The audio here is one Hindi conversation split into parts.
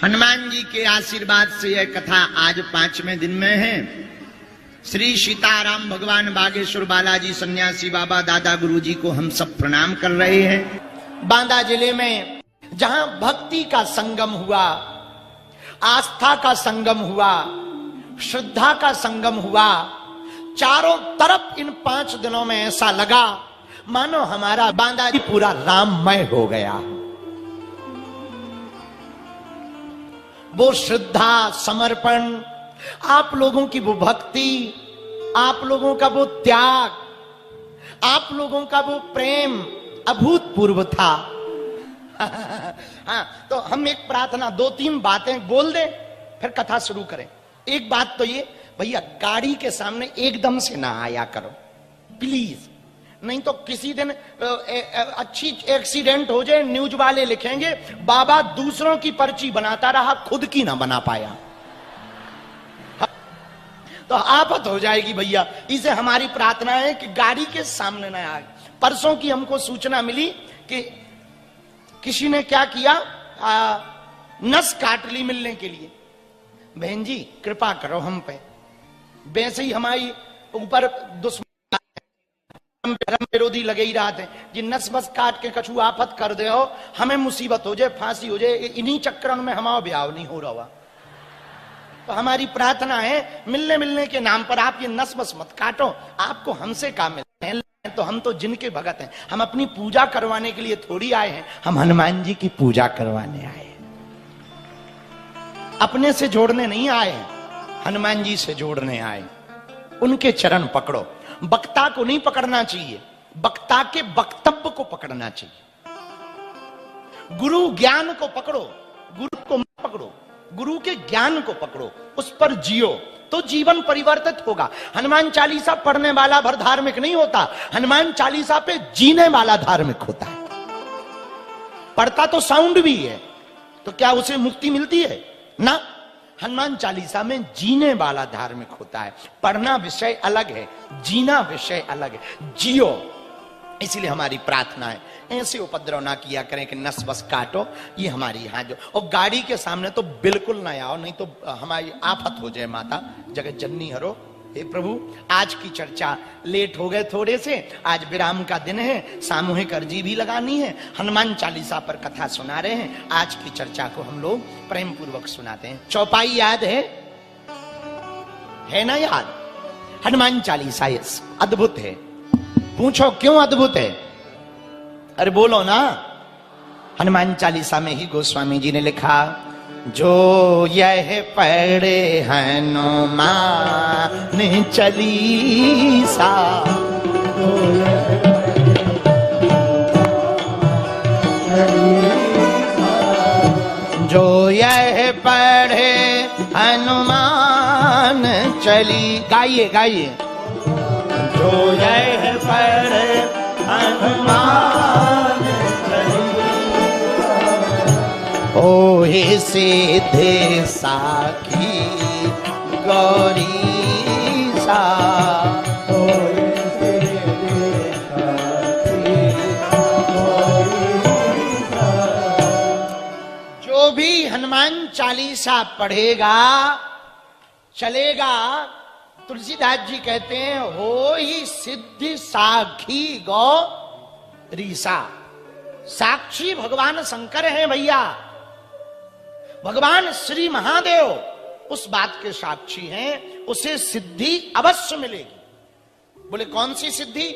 हनुमान जी के आशीर्वाद से यह कथा आज 5वें दिन में है। श्री सीताराम भगवान बागेश्वर बालाजी सन्यासी बाबा दादा गुरु जी को हम सब प्रणाम कर रहे हैं। बांदा जिले में जहां भक्ति का संगम हुआ, आस्था का संगम हुआ, श्रद्धा का संगम हुआ, चारों तरफ इन 5 दिनों में ऐसा लगा मानो हमारा बांदा जी पूरा राममय हो गया। वो श्रद्धा, समर्पण, आप लोगों की वो भक्ति, आप लोगों का वो त्याग, आप लोगों का वो प्रेम अभूतपूर्व था। हाँ, तो हम एक प्रार्थना 2-3 बातें बोल दें फिर कथा शुरू करें। एक बात तो ये, भैया गाड़ी के सामने एकदम से ना आया करो प्लीज, नहीं तो किसी दिन अच्छी एक्सीडेंट हो जाए, न्यूज वाले लिखेंगे बाबा दूसरों की पर्ची बनाता रहा, खुद की ना बना पाया, तो आफत हो जाएगी भैया। इसे हमारी प्रार्थना है कि गाड़ी के सामने ना आए। परसों की हमको सूचना मिली कि किसी ने क्या किया, नस काट ली मिलने के लिए। बहन जी कृपा करो हम पे, वैसे ही हमारी ऊपर दुश्मन धर्म विरोधी लगे ही रहते हैं जी, नस बस काट के कछु आफत कर दे हो, हमें मुसीबत हो जाए, फांसी हो जाए, इन्हीं चक्रण में हमारा ब्याह नहीं हो रहा। तो हमारी प्रार्थना है मिलने के नाम पर आप ये नस बस मत काटो, आपको हमसे काम मिलते हैं तो हम तो जिनके भगत हैं, हम अपनी पूजा करवाने के लिए थोड़ी आए हैं, हम हनुमान जी की पूजा करवाने आए हैं, अपने से जोड़ने नहीं आए हैं, हनुमान जी से जोड़ने आए। उनके चरण पकड़ो, वक्ता को नहीं पकड़ना चाहिए, वक्ता के वक्तव्य को पकड़ना चाहिए। गुरु ज्ञान को पकड़ो, गुरु को मत पकड़ो, गुरु के ज्ञान को पकड़ो, उस पर जियो तो जीवन परिवर्तित होगा। हनुमान चालीसा पढ़ने वाला भर धार्मिक नहीं होता, हनुमान चालीसा पे जीने वाला धार्मिक होता है। पढ़ता तो साउंड भी है, तो क्या उसे मुक्ति मिलती है? ना, हनुमान चालीसा में जीने वाला धार्मिक होता है। पढ़ना विषय अलग है, जीना विषय अलग है, जियो। इसलिए हमारी प्रार्थना है ऐसे उपद्रव ना किया करें कि नस बस काटो, ये हमारी यहाँ जो, और गाड़ी के सामने तो बिल्कुल ना आओ, नहीं तो हमारी आफत हो जाए। माता जगत जननी हरो, हे प्रभु आज की चर्चा लेट हो गए थोड़े से, आज विराम का दिन है, सामूहिक अर्जी भी लगानी है, हनुमान चालीसा पर कथा सुना रहे हैं। आज की चर्चा को हम लोग प्रेम पूर्वक सुनाते हैं। चौपाई याद है ना याद? हनुमान चालीसा अद्भुत है। पूछो क्यों अद्भुत है? अरे बोलो ना। हनुमान चालीसा में ही गोस्वामी जी ने लिखा, जो यह पढ़े हनुमान चालीसा, जो यह पढ़े हनुमान चली, गाइए गाइए, जो यह पढ़े हनुमान चली, ओहे सीधे साखी गौरी सा, ओहे सीधे साखी गौरी सा। जो भी हनुमान चालीसा पढ़ेगा चलेगा, तुलसीदास जी कहते हैं हो ही सिद्धि साखी गौरीसा। साक्षी भगवान शंकर हैं भैया, भगवान श्री महादेव उस बात के साक्षी हैं, उसे सिद्धि अवश्य मिलेगी। बोले कौन सी सिद्धि?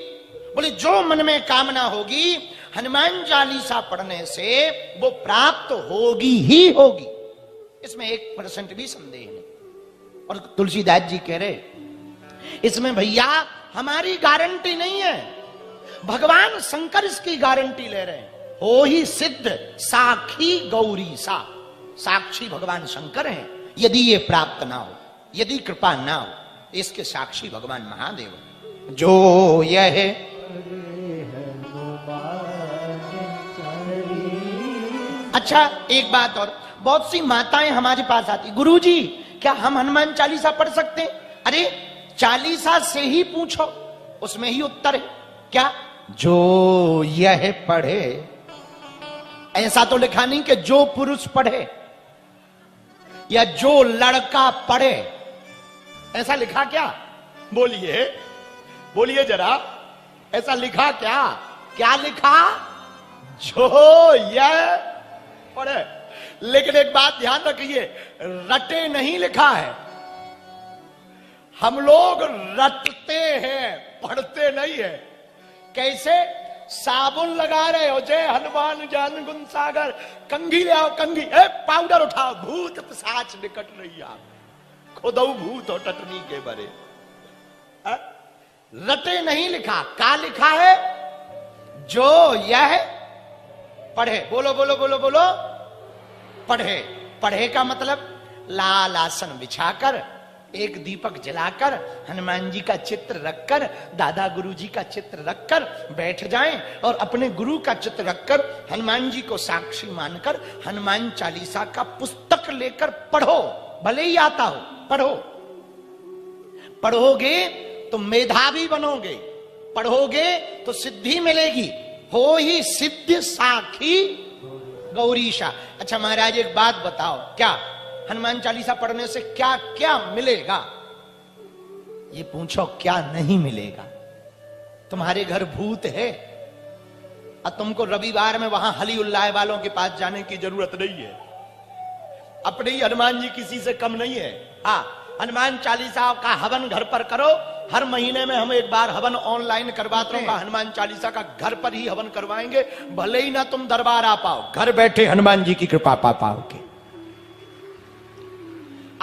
बोले जो मन में कामना होगी हनुमान चालीसा पढ़ने से वो प्राप्त होगी ही होगी, इसमें 1% भी संदेह नहीं। और तुलसीदास जी कह रहे इसमें भैया हमारी गारंटी नहीं है, भगवान शंकर इसकी गारंटी ले रहे हैं। हो ही सिद्ध साखी गौरी सा, साक्षी भगवान शंकर हैं। यदि ये प्राप्त ना हो, यदि कृपा ना हो, इसके साक्षी भगवान महादेव। जो यह अच्छा एक बात और, बहुत सी माताएं हमारे पास आती, गुरुजी क्या हम हनुमान चालीसा पढ़ सकते हैं? अरे चालीसा से ही पूछो, उसमें ही उत्तर है। क्या? जो यह पढ़े, ऐसा तो लिखा नहीं कि जो पुरुष पढ़े, या जो लड़का पढ़े, ऐसा लिखा क्या? बोलिए बोलिए जरा, ऐसा लिखा क्या? क्या लिखा? जो यह पढ़े। लेकिन एक बात ध्यान रखिए, रटे नहीं लिखा है। हम लोग रटते हैं, पढ़ते नहीं है। कैसे? साबुन लगा रहे हो, जय हनुमान ज्ञान गुण सागर, कंघी ले आओ कंघी, पाउडर उठाओ, भूत पिशाच निकट रही आप, खुदऊ भूत हो टटनी के बरे। रटे नहीं लिखा, क्या लिखा है? जो यह पढ़े। बोलो बोलो बोलो बोलो, पढ़े। पढ़े का मतलब लाल आसन बिछाकर, एक दीपक जलाकर, हनुमान जी का चित्र रखकर, दादा गुरु जी का चित्र रखकर बैठ जाएं और अपने गुरु का चित्र रखकर, हनुमान जी को साक्षी मानकर हनुमान चालीसा का पुस्तक लेकर पढ़ो। भले ही आता हो, पढ़ो। पढ़ोगे तो मेधावी बनोगे, पढ़ोगे तो सिद्धि मिलेगी। हो ही सिद्ध साखी गौरीशा। अच्छा महाराज एक बात बताओ, क्या हनुमान चालीसा पढ़ने से क्या क्या मिलेगा? ये पूछो, क्या नहीं मिलेगा? तुम्हारे घर भूत है और तुमको रविवार में वहां हली उल्लाह वालों के पास जाने की जरूरत नहीं है। अपने ही हनुमान जी किसी से कम नहीं है। हाँ, हनुमान चालीसा का हवन घर पर करो। हर महीने में हम एक बार हवन ऑनलाइन करवाते हैं। हनुमान चालीसा का घर पर ही हवन करवाएंगे। भले ही ना तुम दरबार आ पाओ, घर बैठे हनुमान जी की कृपा पा पाओगे।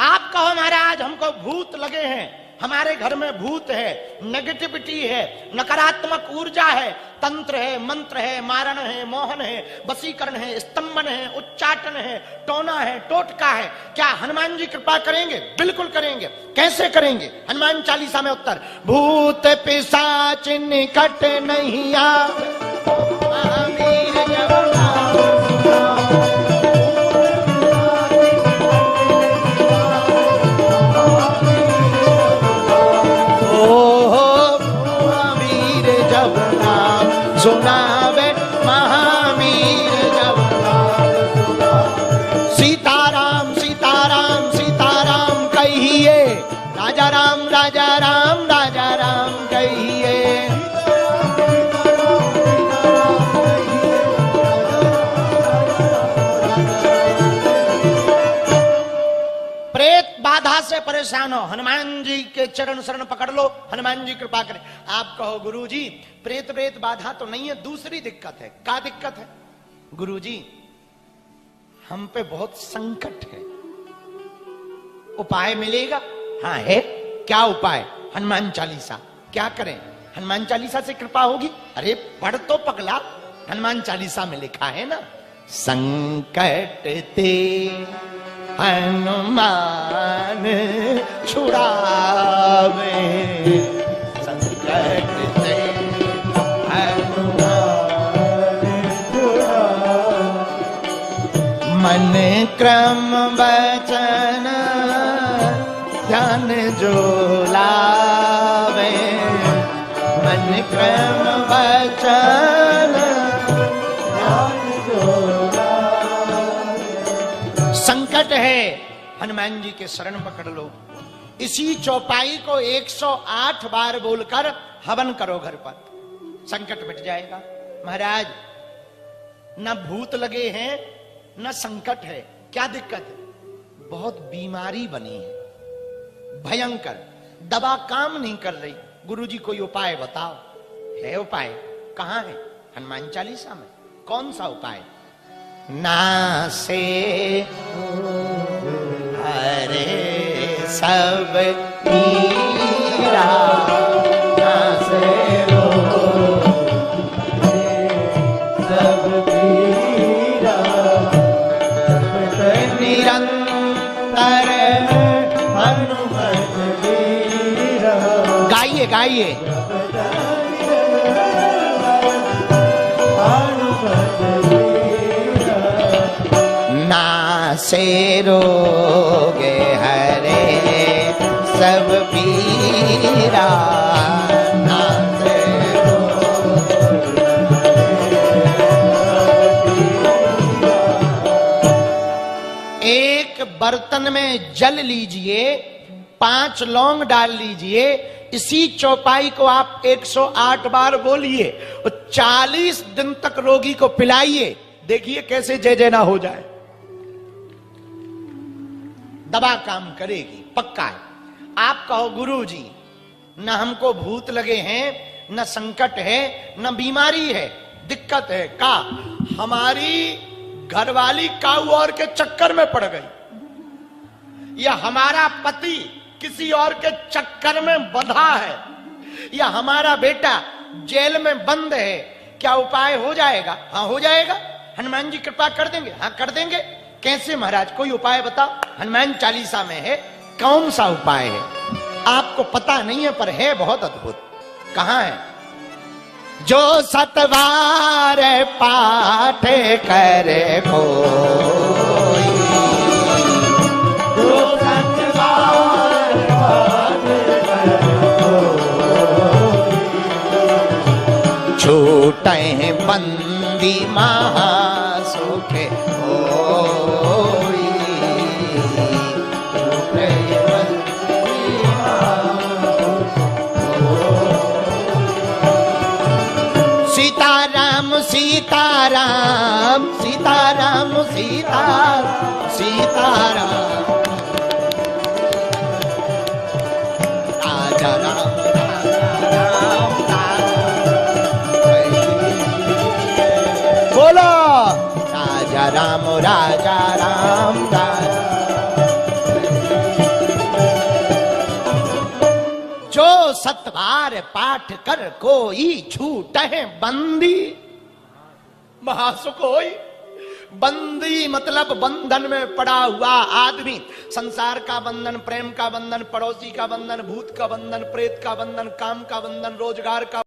आप कहो महाराज हमको भूत लगे हैं, हमारे घर में भूत है, नेगेटिविटी है, नकारात्मक ऊर्जा है, तंत्र है, मंत्र है, मारण है, मोहन है, वशीकरण है, स्तंभन है, उच्चाटन है, टोना है, टोटका है। क्या हनुमान जी कृपा करेंगे? बिल्कुल करेंगे। कैसे करेंगे? हनुमान चालीसा में उत्तर, भूत पिशाच निकट नहीं आवे, महावीर जब सुनावे, महावीर जब सीताराम सीताराम सीताराम कहिए, राजा राम राजा राम राजा राम कहिए। प्रेत बाधा से परेशान हो, हनुमान जी के चरण शरण पकड़ लो, हनुमान जी कृपा करें। आप कहो गुरु जी प्रेत बाधा तो नहीं है, दूसरी दिक्कत है। क्या दिक्कत है? गुरु जी हम पे बहुत संकट है, उपाय मिलेगा? हाँ है। क्या उपाय? हनुमान चालीसा। क्या करें? हनुमान चालीसा से कृपा होगी। अरे पढ़ तो पगला, हनुमान चालीसा में लिखा है ना, संकट ते हनुमान छुड़ावे, संकट ते मन क्रम वचन ध्यान जो लावे, मन क्रम वचन ध्यान जो लावे। संकट है, हनुमान जी के शरण पकड़ लो। इसी चौपाई को 108 बार बोलकर हवन करो घर पर, संकट मिट जाएगा। महाराज न भूत लगे हैं न संकट है, क्या दिक्कत है? बहुत बीमारी बनी है, भयंकर, दवा काम नहीं कर रही। गुरुजी कोई उपाय बताओ। है उपाय? कहां है? हनुमान चालीसा में। कौन सा उपाय? नासे हरे सब पीरा, नासे गाइए गाइए। नासे रोगे हरे सब पीरा, नासे एक एक बर्तन में जल लीजिए, 5 लौंग डाल लीजिए, इसी चौपाई को आप 108 बार बोलिए और 40 दिन तक रोगी को पिलाइए, देखिए कैसे जय जय ना हो जाए। दवा काम करेगी, पक्का है। आप कहो गुरु जी न हमको भूत लगे हैं, न संकट है, न बीमारी है, दिक्कत है का हमारी घरवाली काऊ और के चक्कर में पड़ गई, या हमारा पति किसी और के चक्कर में बंधा है, या हमारा बेटा जेल में बंद है, क्या उपाय हो जाएगा? हाँ हो जाएगा, हनुमान जी कृपा कर देंगे। हाँ कर देंगे। कैसे महाराज, कोई उपाय बताओ। हनुमान चालीसा में है, कौन सा उपाय है? आपको पता नहीं है पर है बहुत अद्भुत। कहां है? जो सतवार पाठ करे कोई, जो सतवार पाठ करे कोई, छूटे बंदी महासुखे होई। सीताराम सीताराम सीताराम सीताराम सीताराम, राजा राम बोलो, राजा राम राजा राम राजा। जो सतवार पाठ कर कोई छूटे बंदी महासुख होई। बंदी मतलब बंधन में पड़ा हुआ आदमी, संसार का बंधन, प्रेम का बंधन, पड़ोसी का बंधन, भूत का बंधन, प्रेत का बंधन, काम का बंधन, रोजगार का